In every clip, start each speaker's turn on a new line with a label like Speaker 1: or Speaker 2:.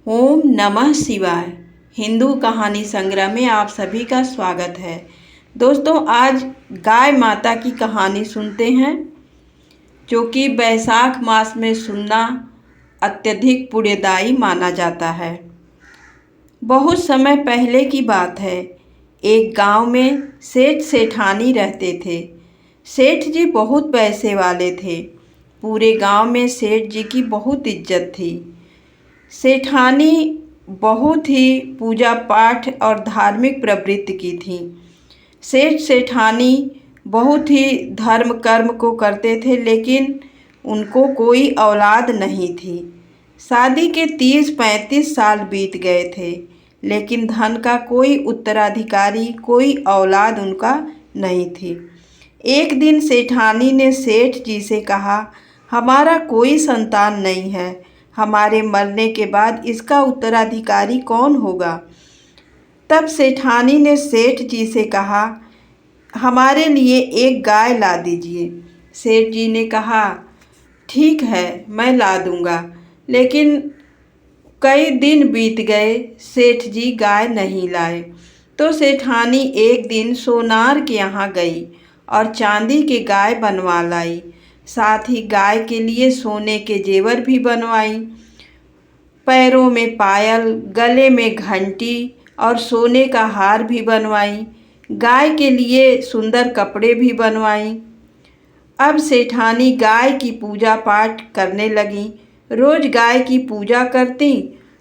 Speaker 1: ओम नमः शिवाय। हिंदू कहानी संग्रह में आप सभी का स्वागत है। दोस्तों, आज गाय माता की कहानी सुनते हैं, जो कि बैसाख मास में सुनना अत्यधिक पुण्यदायी माना जाता है। बहुत समय पहले की बात है। एक गांव में सेठ सेठानी रहते थे। सेठ जी बहुत पैसे वाले थे। पूरे गांव में सेठ जी की बहुत इज्जत थी। सेठानी बहुत ही पूजा पाठ और धार्मिक प्रवृत्ति की थी। सेठ सेठानी बहुत ही धर्म कर्म को करते थे, लेकिन उनको कोई औलाद नहीं थी। शादी के 30-35 साल बीत गए थे, लेकिन धन का कोई उत्तराधिकारी, कोई औलाद उनका नहीं थी। एक दिन सेठानी ने सेठ जी से कहा, हमारा कोई संतान नहीं है। हमारे मरने के बाद इसका उत्तराधिकारी कौन होगा? तब सेठानी ने सेठ जी से कहा, हमारे लिए एक गाय ला दीजिए। सेठ जी ने कहा, ठीक है, मैं ला दूंगा। लेकिन कई दिन बीत गए, सेठ जी गाय नहीं लाए। तो सेठानी एक दिन सोनार के यहाँ गई और चांदी के गाय बनवा लाई। साथ ही गाय के लिए सोने के जेवर भी बनवाई। पैरों में पायल, गले में घंटी और सोने का हार भी बनवाई। गाय के लिए सुंदर कपड़े भी बनवाई। अब सेठानी गाय की पूजा पाठ करने लगी। रोज गाय की पूजा करती,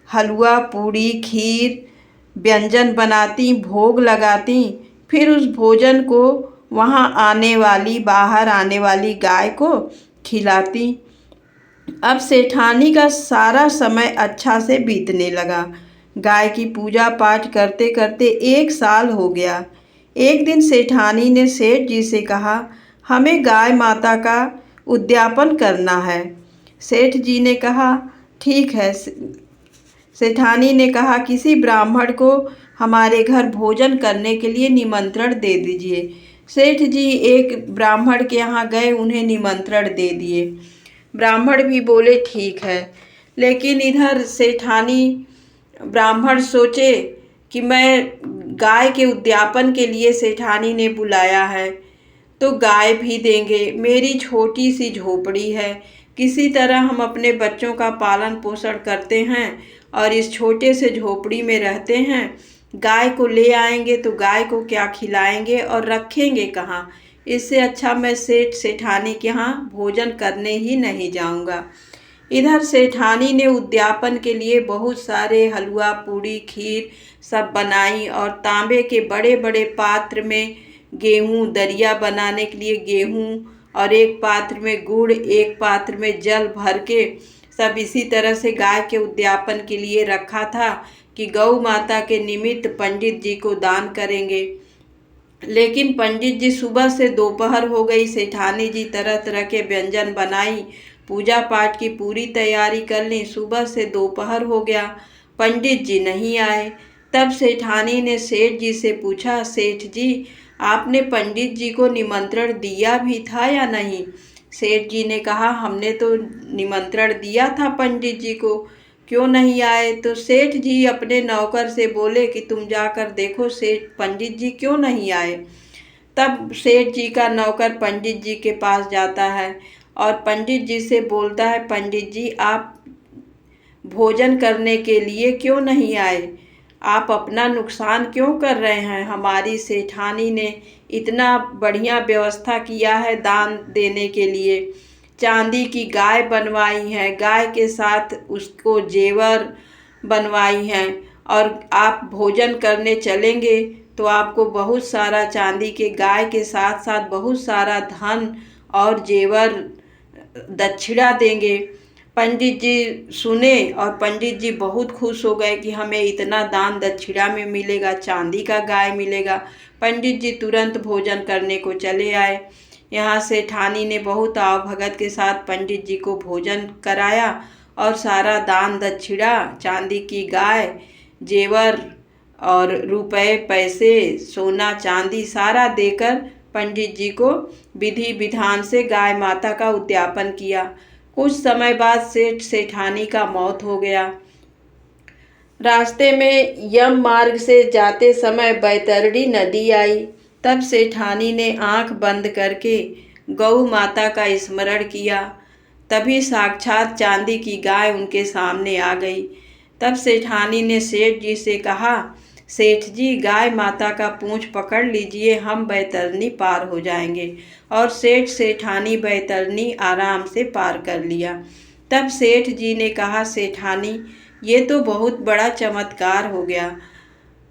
Speaker 1: हलवा पूड़ी खीर व्यंजन बनाती, भोग लगाती। फिर उस भोजन को वहाँ बाहर आने वाली गाय को खिलाती। अब सेठानी का सारा समय अच्छा से बीतने लगा। गाय की पूजा पाठ करते करते 1 साल हो गया। एक दिन सेठानी ने सेठ जी से कहा, हमें गाय माता का उद्यापन करना है। सेठ जी ने कहा, ठीक है। सेठानी ने कहा, किसी ब्राह्मण को हमारे घर भोजन करने के लिए निमंत्रण दे दीजिए। सेठ जी एक ब्राह्मण के यहाँ गए, उन्हें निमंत्रण दे दिए। ब्राह्मण भी बोले ठीक है। लेकिन इधर सेठानी ब्राह्मण सोचे कि मैं गाय के उद्यापन के लिए सेठानी ने बुलाया है, तो गाय भी देंगे। मेरी छोटी सी झोपड़ी है, किसी तरह हम अपने बच्चों का पालन पोषण करते हैं और इस छोटे से झोपड़ी में रहते हैं। गाय को ले आएंगे तो गाय को क्या खिलाएंगे और रखेंगे कहाँ? इससे अच्छा मैं सेठ सेठानी के यहाँ भोजन करने ही नहीं जाऊंगा। इधर सेठानी ने उद्यापन के लिए बहुत सारे हलवा पूड़ी खीर सब बनाई और तांबे के बड़े बड़े पात्र में गेहूँ, दरिया बनाने के लिए गेहूँ, और एक पात्र में गुड़, एक पात्र में जल भर के सब इसी तरह से गाय के उद्यापन के लिए रखा था कि गौ माता के निमित्त पंडित जी को दान करेंगे। लेकिन पंडित जी सुबह से दोपहर हो गई, सेठानी जी तरह तरह के व्यंजन बनाई, पूजा पाठ की पूरी तैयारी कर ली। सुबह से दोपहर हो गया, पंडित जी नहीं आए। तब सेठानी ने सेठ जी से पूछा, सेठ जी, आपने पंडित जी को निमंत्रण दिया भी था या नहीं? सेठ जी ने कहा, हमने तो निमंत्रण दिया था पंडित जी को, क्यों नहीं आए? तो सेठ जी अपने नौकर से बोले कि तुम जाकर देखो सेठ पंडित जी क्यों नहीं आए। तब सेठ जी का नौकर पंडित जी के पास जाता है और पंडित जी से बोलता है, पंडित जी, आप भोजन करने के लिए क्यों नहीं आए? आप अपना नुकसान क्यों कर रहे हैं? हमारी सेठानी ने इतना बढ़िया व्यवस्था किया है दान देने के लिए। चांदी की गाय बनवाई है, गाय के साथ उसको जेवर बनवाई हैं, और आप भोजन करने चलेंगे तो आपको बहुत सारा चांदी के गाय के साथ साथ बहुत सारा धन और जेवर दक्षिणा देंगे। पंडित जी सुने और पंडित जी बहुत खुश हो गए कि हमें इतना दान दक्षिणा में मिलेगा, चांदी का गाय मिलेगा। पंडित जी तुरंत भोजन करने को चले आए। यहाँ सेठानी ने बहुत आव भगत के साथ पंडित जी को भोजन कराया और सारा दान दक्षिणा, चांदी की गाय, जेवर और रुपए पैसे, सोना चांदी सारा देकर पंडित जी को विधि विधान से गाय माता का उद्यापन किया। कुछ समय बाद सेठ सेठानी का मौत हो गया। रास्ते में यम मार्ग से जाते समय बैतरणी नदी आई। तब सेठानी ने आंख बंद करके गौ माता का स्मरण किया। तभी साक्षात चांदी की गाय उनके सामने आ गई। तब सेठानी ने सेठ जी से कहा, सेठ जी, गाय माता का पूंछ पकड़ लीजिए, हम बैतरणी पार हो जाएंगे। और सेठानी बैतरणी आराम से पार कर लिया। तब सेठ जी ने कहा, सेठानी, ये तो बहुत बड़ा चमत्कार हो गया।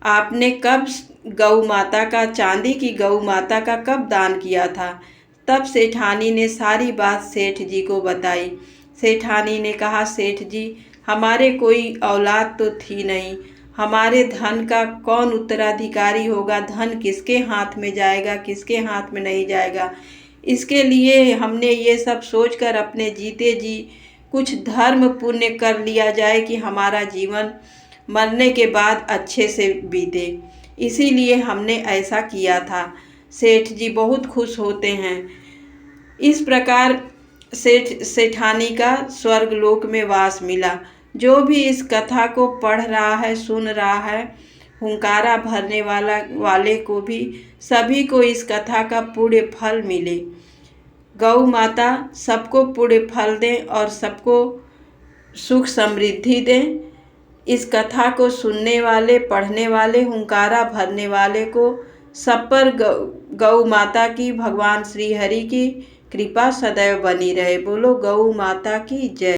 Speaker 1: आपने कब गौ माता का, चांदी की गौ माता का कब दान किया था? तब सेठानी ने सारी बात सेठ जी को बताई। सेठानी ने कहा, सेठ जी, हमारे कोई औलाद तो थी नहीं, हमारे धन का कौन उत्तराधिकारी होगा? धन किसके हाथ में जाएगा, किसके हाथ में नहीं जाएगा? इसके लिए हमने ये सब सोचकर अपने जीते जी कुछ धर्म पुण्य कर लिया जाए कि हमारा जीवन मरने के बाद अच्छे से बीते। इसीलिए हमने ऐसा किया था। सेठ जी बहुत खुश होते हैं। इस प्रकार सेठानी का स्वर्गलोक में वास मिला। जो भी इस कथा को पढ़ रहा है, सुन रहा है, हुंकारा भरने वाले को भी, सभी को इस कथा का पुण्य फल मिले। गौ माता सबको पुण्य फल दें और सबको सुख समृद्धि दें। इस कथा को सुनने वाले, पढ़ने वाले, हुंकारा भरने वाले को सब पर गौ माता की, भगवान श्री हरि की कृपा सदैव बनी रहे। बोलो गौ माता की जय।